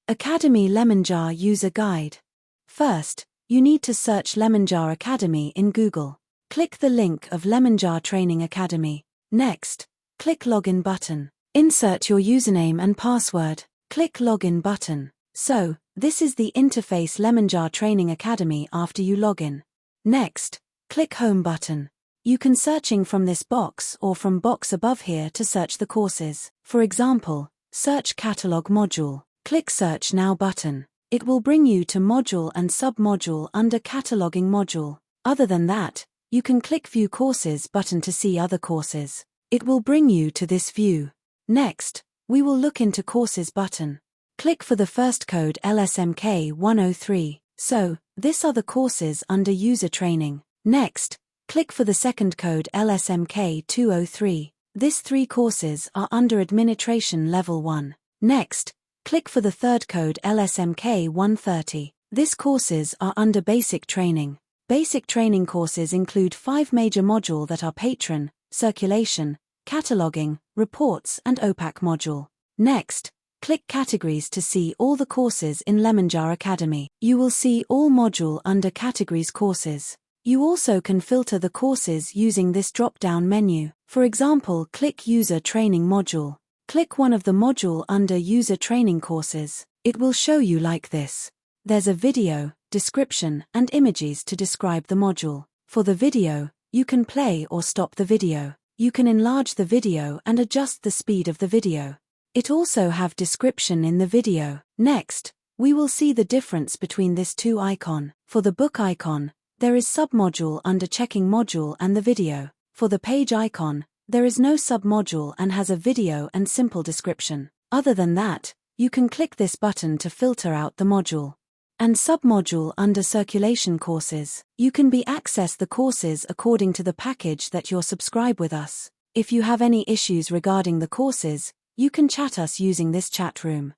Academy Lemonjar User Guide. First, you need to search Lemonjar Academy in Google. Click the link of Lemonjar Training Academy. Next, click Login button. Insert your username and password. Click Login button. So, this is the interface Lemonjar Training Academy after you log in. Next, click Home button. You can searching from this box or from box above here to search the courses. For example, search Catalog module. Click Search Now button. It will bring you to module and sub-module under Cataloging module. Other than that, you can click View Courses button to see other courses. It will bring you to this view. Next, we will look into Courses button. Click for the first code LSMK 103. So, this are the courses under User Training. Next, click for the second code LSMK 203. These 3 courses are under Administration Level 1. Next, click for the third code LSMK 130. These courses are under Basic Training. Basic Training courses include 5 major modules that are Patron, Circulation, Cataloging, Reports and OPAC module. Next, click Categories to see all the courses in Lemonjar Academy. You will see all module under Categories courses. You also can filter the courses using this drop-down menu. For example, click User Training module. Click one of the module under User Training courses. It will show you like this. There's a video, description, and images to describe the module. For the video, you can play or stop the video. You can enlarge the video and adjust the speed of the video. It also have description in the video. Next, we will see the difference between this 2 icon. For the book icon, there is sub-module under Checking module and the video. For the page icon, there is no sub-module and has a video and simple description. Other than that, you can click this button to filter out the module. And sub-module under Circulation courses. You can access the courses according to the package that you're subscribed with us. If you have any issues regarding the courses, you can chat us using this chat room.